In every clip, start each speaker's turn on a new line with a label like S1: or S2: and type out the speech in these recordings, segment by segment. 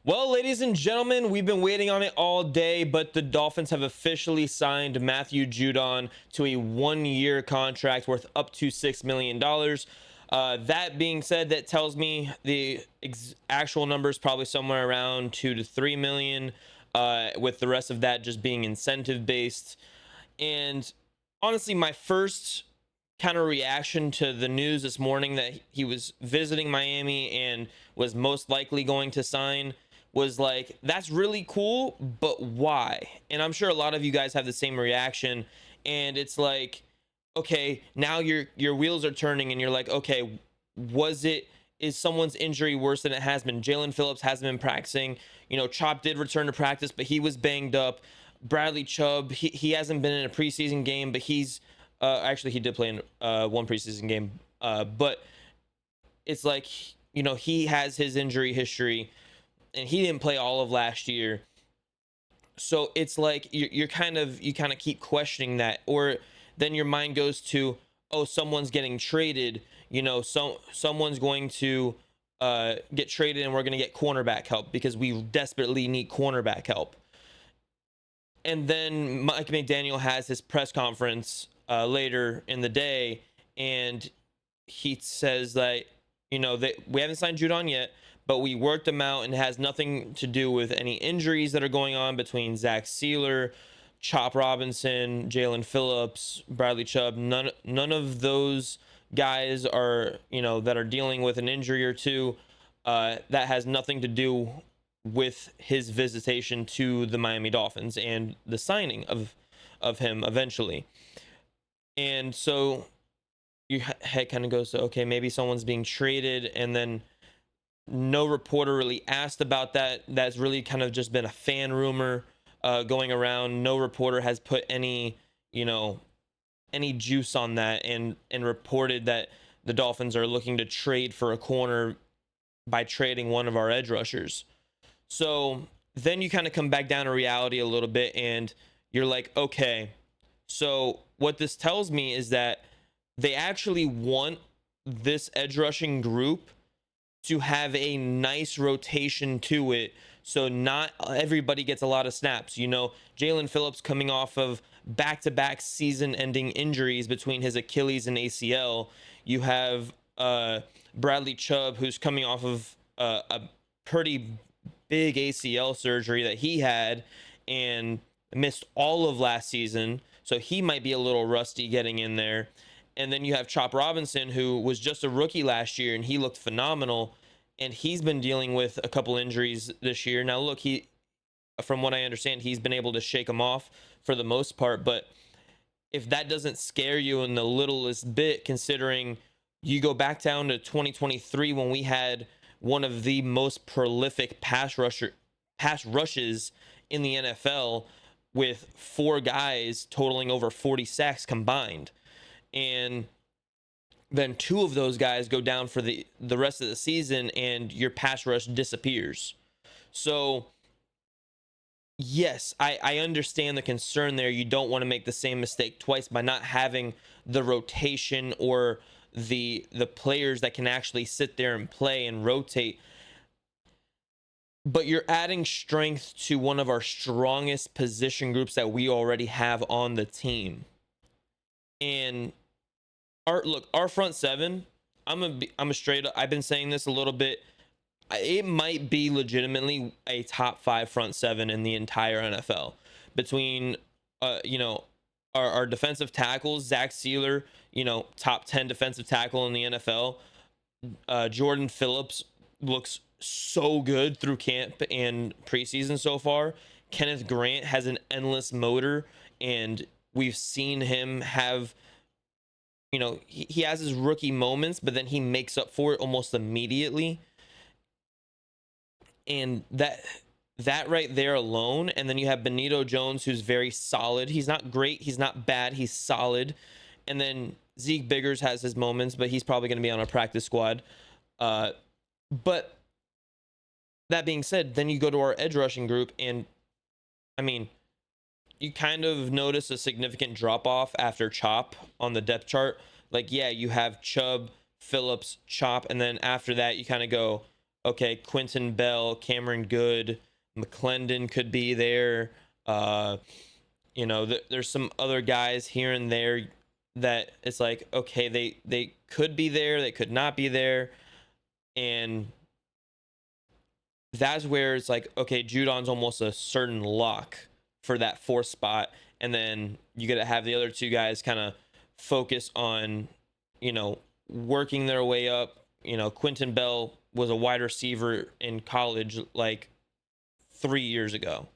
S1: Well, ladies and gentlemen, we've been waiting on it all day, but the Dolphins have officially signed Matthew Judon to a 1-year contract worth up to $6 million. That being said, that tells me the actual number is probably somewhere around 2 to 3 million, with the rest of that just being incentive based. And honestly, my first kind of reaction to the news this morning that he was visiting Miami and was most likely going to sign was like, that's really cool, but why? And I'm sure a lot of you guys have the same reaction. And it's like, okay, now your wheels are turning and you're like, okay, is someone's injury worse than it has been? Jalen Phillips hasn't been practicing. Chop did return to practice, but he was banged up. Bradley Chubb, he hasn't been in a preseason game, but he's actually he did play in one preseason game. But it's like, he has his injury history and he didn't play all of last year. So it's like you kind of keep questioning that, or then your mind goes to, oh, someone's getting traded, someone's going to get traded and we're going to get cornerback help because we desperately need cornerback help. And then Mike McDaniel has his press conference later in the day, and he says that, that we haven't signed Judon yet, but we worked them out, and it has nothing to do with any injuries that are going on between Zach Sealer, Chop Robinson, Jalen Phillips, Bradley Chubb. None of those guys are, that are dealing with an injury or two. That has nothing to do with his visitation to the Miami Dolphins and the signing of him eventually. And so your head kind of goes to, okay, maybe someone's being traded, and then no reporter really asked about that. That's really kind of just been a fan rumor going around. No reporter has put any juice on that and reported that the Dolphins are looking to trade for a corner by trading one of our edge rushers. So then you kind of come back down to reality a little bit, and you're like, okay, so what this tells me is that they actually want this edge rushing group to have a nice rotation to it, so not everybody gets a lot of snaps. Jalen Phillips coming off of back-to-back season-ending injuries between his Achilles and ACL. You have Bradley Chubb, who's coming off of a pretty big ACL surgery that he had and missed all of last season, so he might be a little rusty getting in there. And then you have Chop Robinson, who was just a rookie last year, and he looked phenomenal, and he's been dealing with a couple injuries this year. Now look, from what I understand, he's been able to shake them off for the most part, but if that doesn't scare you in the littlest bit, considering you go back down to 2023 when we had one of the most prolific pass rushes in the NFL with 4 guys totaling over 40 sacks combined. And then 2 of those guys go down for the rest of the season, and your pass rush disappears. So yes, I understand the concern there. You don't want to make the same mistake twice by not having the rotation or the players that can actually sit there and play and rotate. But you're adding strength to one of our strongest position groups that we already have on the team. And our front seven, I'm a straight up, I've been saying this a little bit, it might be legitimately a top 5 front seven in the entire NFL. Between our defensive tackles, Zach Sealer, top 10 defensive tackle in the NFL. Jordan Phillips looks so good through camp and preseason so far. Kenneth Grant has an endless motor, and we've seen him have, he has his rookie moments, but then he makes up for it almost immediately. And that right there alone. And then you have Benito Jones, who's very solid. He's not great, he's not bad, he's solid. And then Zeke Biggers has his moments, but he's probably going to be on a practice squad. But that being said, then you go to our edge rushing group, and I mean, you kind of notice a significant drop off after Chop on the depth chart. Like, yeah, you have Chubb, Phillips, Chop, and then after that you kind of go, okay, Quentin Bell, Cameron Good, McClendon could be there. There's some other guys here and there that it's like, okay, they could be there, they could not be there. And that's where it's like, okay, Judon's almost a certain lock for that fourth spot. And then you got to have the other two guys kind of focus on, working their way up. Quentin Bell was a wide receiver in college like 3 years ago,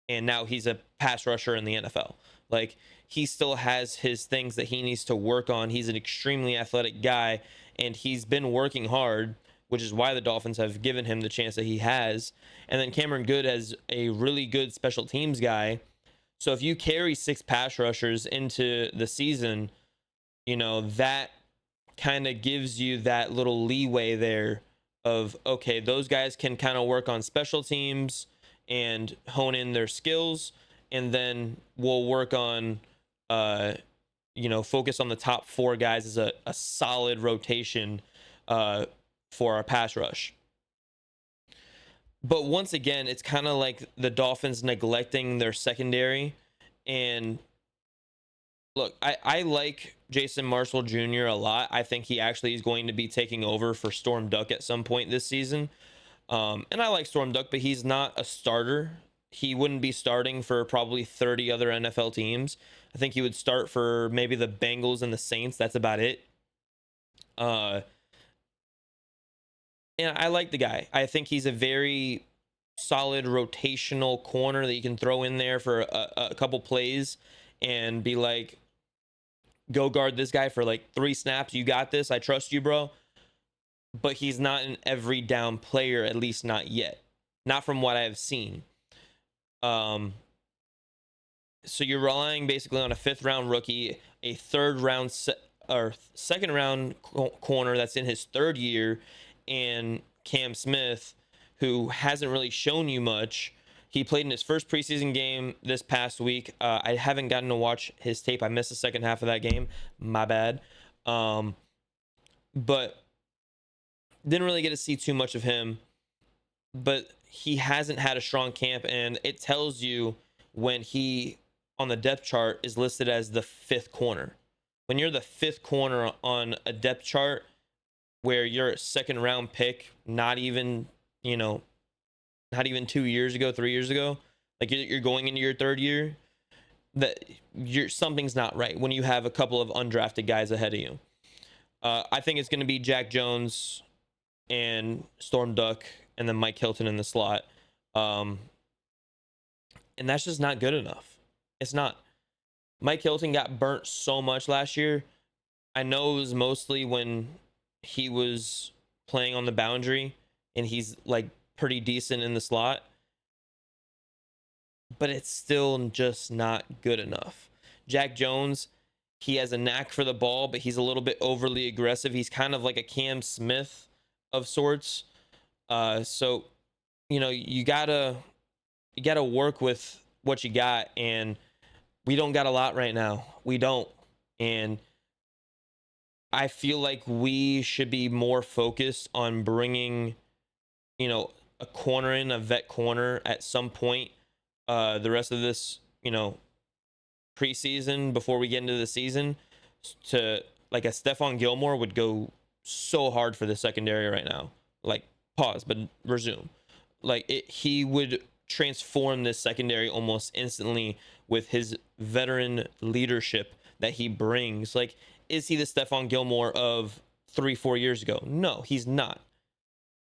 S1: and now he's a pass rusher in the NFL. Like, he still has his things that he needs to work on. He's an extremely athletic guy, and he's been working hard, which is why the Dolphins have given him the chance that he has. And then Cameron Good has a really good special teams guy. So if you carry 6 pass rushers into the season, that kind of gives you that little leeway there of, okay, those guys can kind of work on special teams and hone in their skills, and then we'll work on focus on the top 4 guys as a solid rotation for our pass rush. But once again, it's kind of like the Dolphins neglecting their secondary. And look, I like Jason Marshall Jr. a lot. I think he actually is going to be taking over for Storm Duck at some point this season. And I like Storm Duck, but he's not a starter. He wouldn't be starting for probably 30 other NFL teams. I think he would start for maybe the Bengals and the Saints. That's about it. And I like the guy. I think he's a very solid rotational corner that you can throw in there for a couple plays and be like, go guard this guy for like 3 snaps. You got this. I trust you, bro. But he's not an every down player, at least not yet. Not from what I've seen. So you're relying basically on a 5th round rookie, a 3rd round or 2nd round corner that's in his 3rd year, and Cam Smith, who hasn't really shown you much. He played in his first preseason game this past week. I haven't gotten to watch his tape. I missed the second half of that game. My bad. But didn't really get to see too much of him. But he hasn't had a strong camp, and it tells you when he, on the depth chart, is listed as the 5th corner. When you're the 5th corner on a depth chart, where you're a 2nd round pick, not even 2 years ago, 3 years ago, like you're going into your 3rd year, that something's not right when you have a couple of undrafted guys ahead of you. I think it's going to be Jack Jones and Storm Duck, and then Mike Hilton in the slot. And that's just not good enough. It's not. Mike Hilton got burnt so much last year. I know it was mostly when he was playing on the boundary and he's like pretty decent in the slot, but it's still just not good enough. Jack Jones, he has a knack for the ball, but he's a little bit overly aggressive. He's kind of like a Cam Smith of sorts. So you gotta work with what you got, and we don't got a lot right now. We don't. And I feel like we should be more focused on bringing, a corner in, a vet corner at some point the rest of this, preseason before we get into the season, to like a Stephon Gilmore would go so hard for the secondary right now. Like, pause, but resume. Like, he would transform this secondary almost instantly with his veteran leadership that he brings. Like, is he the Stephon Gilmore of 3-4 years ago? No, he's not.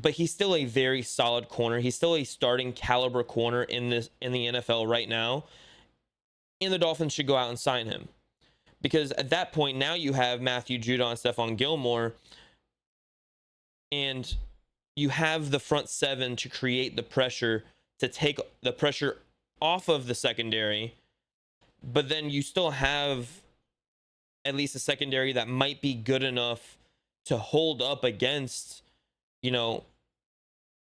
S1: But he's still a very solid corner. He's still a starting caliber corner in the NFL right now. And the Dolphins should go out and sign him. Because at that point, now you have Matthew Judon, Stephon Gilmore, and you have the front 7 to create the pressure, to take the pressure off of the secondary. But then you still have at least a secondary that might be good enough to hold up against,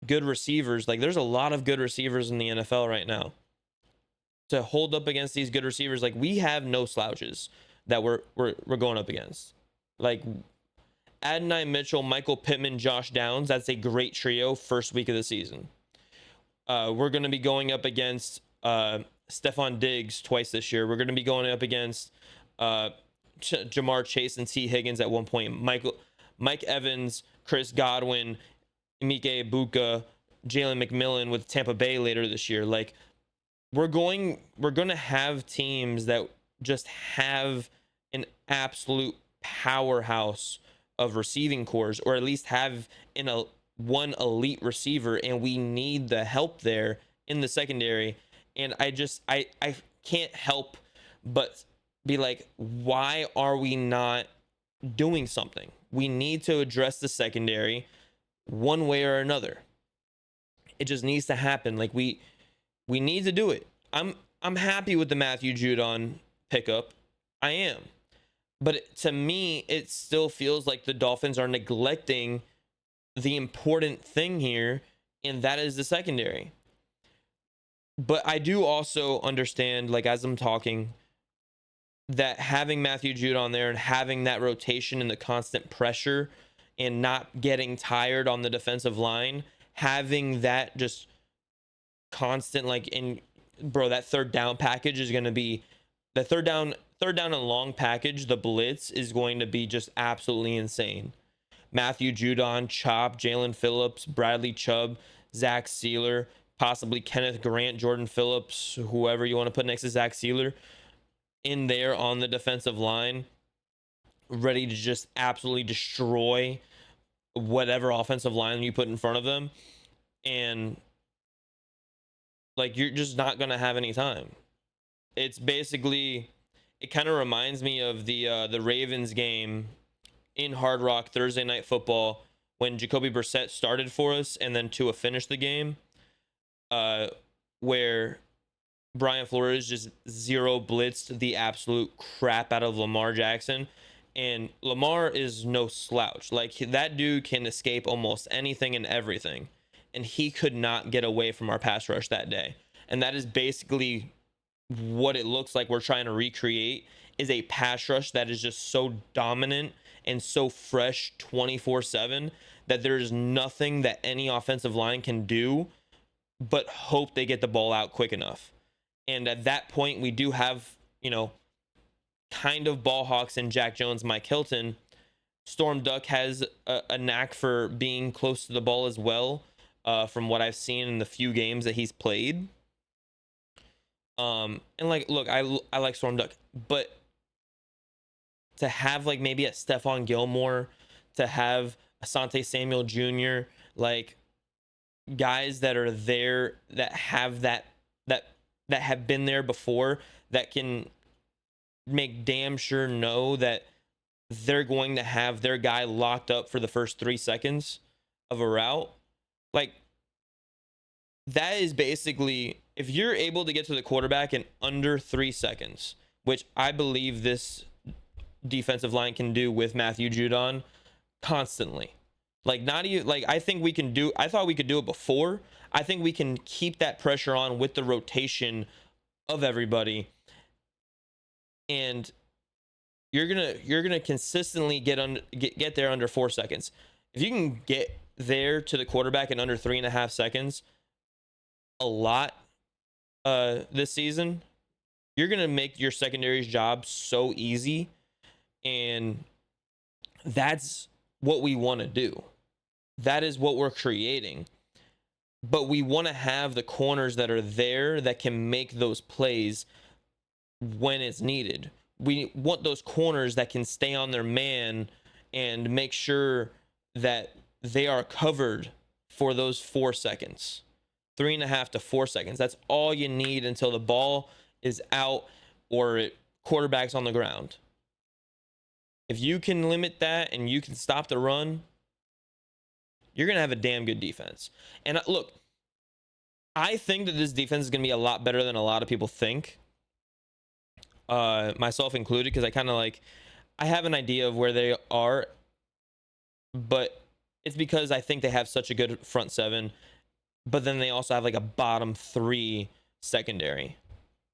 S1: good receivers. Like, there's a lot of good receivers in the NFL right now. To hold up against these good receivers, like, we have no slouches that we're going up against. Like, Adonai Mitchell, Michael Pittman, Josh Downs. That's a great trio first week of the season. We're going to be going up against Stephon Diggs twice this year. We're going to be going up against Jamar Chase and T. Higgins at one point. Mike Evans, Chris Godwin, Emike Ibuka, Jalen McMillan with Tampa Bay later this year. Like, we're going to have teams that just have an absolute powerhouse of receiving cores, or at least have one elite receiver, and we need the help there in the secondary. And I can't help but be like, why are we not doing something? We need to address the secondary one way or another. It just needs to happen. Like, we need to do it. I'm happy with the Matthew Judon pickup. I am. But to me, it still feels like the Dolphins are neglecting the important thing here, and that is the secondary. But I do also understand, like, as I'm talking, that having Matthew Judon there and having that rotation and the constant pressure and not getting tired on the defensive line, having that just constant, like, that third down package is going to be the third down and long package. The blitz is going to be just absolutely insane. Matthew Judon, Chop, Jalen Phillips, Bradley Chubb, Zach Sealer, possibly Kenneth Grant, Jordan Phillips, whoever you want to put next to Zach Sealer in there on the defensive line, ready to just absolutely destroy whatever offensive line you put in front of them. And, like, you're just not going to have any time. It's basically, it kind of reminds me of the Ravens game in Hard Rock Thursday Night Football when Jacoby Brissett started for us and then Tua finished the game, where Brian Flores just zero blitzed the absolute crap out of Lamar Jackson. And Lamar is no slouch. Like, that dude can escape almost anything and everything. And he could not get away from our pass rush that day. And that is basically what it looks like we're trying to recreate, is a pass rush that is just so dominant and so fresh 24/7 that there's nothing that any offensive line can do but hope they get the ball out quick enough. And at that point, we do have, kind of ball hawks in Jack Jones, Mike Hilton. Storm Duck has a knack for being close to the ball as well, from what I've seen in the few games that he's played. And, like, look, I like Storm Duck, but to have, like, maybe a Stephon Gilmore, to have Asante Samuel Jr., like, guys that are there, that have that have been there before, that can make damn sure know that they're going to have their guy locked up for the first 3 seconds of a route. Like, that is basically, if you're able to get to the quarterback in under 3 seconds, which I believe this defensive line can do with Matthew Judon constantly. Like, not even, like, I thought we could do it before. I think we can keep that pressure on with the rotation of everybody. And you're gonna consistently get there under 4 seconds. If you can get there to the quarterback in under 3.5 seconds a lot this season, you're gonna make your secondary's job so easy. And that's what we want to do. That is what we're creating. But we want to have the corners that are there that can make those plays when it's needed. We want those corners that can stay on their man and make sure that they are covered for those 4 seconds, 3.5 to 4 seconds. That's all you need until the ball is out or quarterback's on the ground. If you can limit that and you can stop the run, you're going to have a damn good defense. And look, I think that this defense is going to be a lot better than a lot of people think, myself included, because I have an idea of where they are, but it's because I think they have such a good front seven, but then they also have like a bottom 3 secondary.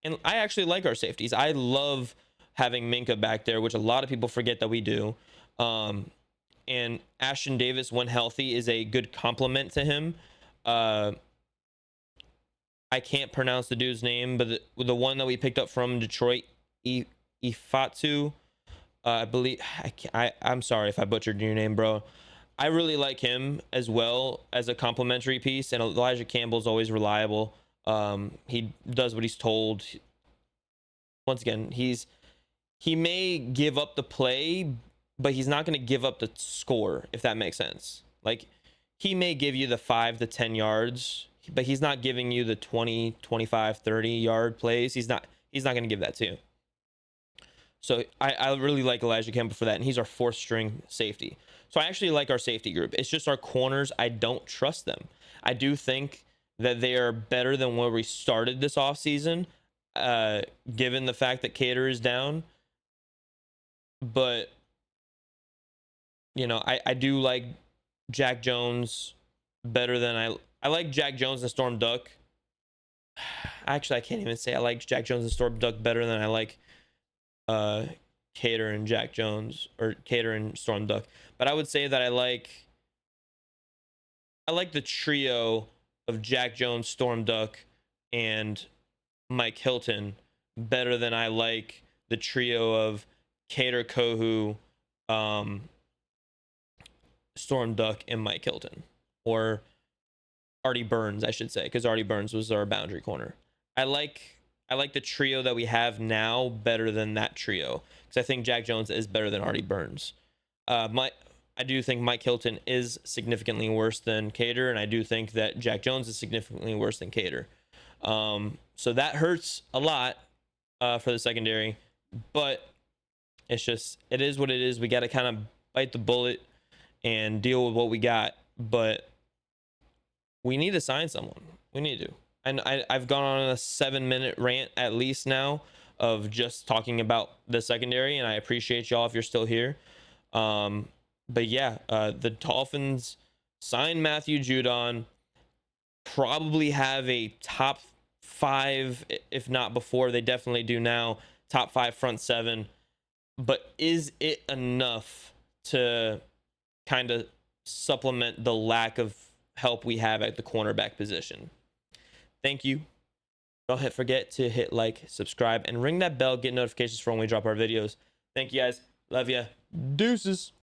S1: And I actually like our safeties. I love having Minka back there, which a lot of people forget that we do. and Ashton Davis, when healthy, is a good complement to him. I can't pronounce the dude's name, but the one that we picked up from Detroit, Ifatu, I believe. I'm sorry if I butchered your name, bro. I really like him as well as a complimentary piece, and Elijah Campbell's always reliable. He does what he's told. Once again, he may give up the play, but he's not going to give up the score, if that makes sense. Like, he may give you the 5 to 10 yards, but he's not giving you the 20, 25, 30 yard plays. He's not going to give that to you. So I really like Elijah Campbell for that, and he's our 4th string safety. So I actually like our safety group. It's just our corners, I don't trust them. I do think that they are better than where we started this offseason, given the fact that Cater is down. But, you know, I do like Jack Jones better than I like Jack Jones and Storm Duck. Actually, I can't even say I like Jack Jones and Storm Duck better than I like Cater and Jack Jones, or Cater and Storm Duck. But I would say that I like the trio of Jack Jones, Storm Duck, and Mike Hilton better than I like the trio of Cater, Kohu, Storm Duck, and Mike Hilton, or Artie Burns, I should say, because Artie Burns was our boundary corner. I like the trio that we have now better than that trio, because I think Jack Jones is better than Artie Burns. I do think Mike Hilton is significantly worse than Cater, and I do think that Jack Jones is significantly worse than Cater. So that hurts a lot for the secondary, but it is what it is. We got to kind of bite the bullet and deal with what we got, but we need to sign someone. We need to. And I've gone on a 7-minute rant at least now of just talking about the secondary, and I appreciate y'all if you're still here. But yeah, the Dolphins signed Matthew Judon, probably have a top 5, if not before. They definitely do now, top 5 front 7. But is it enough to kind of supplement the lack of help we have at the cornerback position? Thank you. Don't forget to hit like, subscribe, and ring that bell, get notifications for when we drop our videos. Thank you guys. Love ya. Deuces.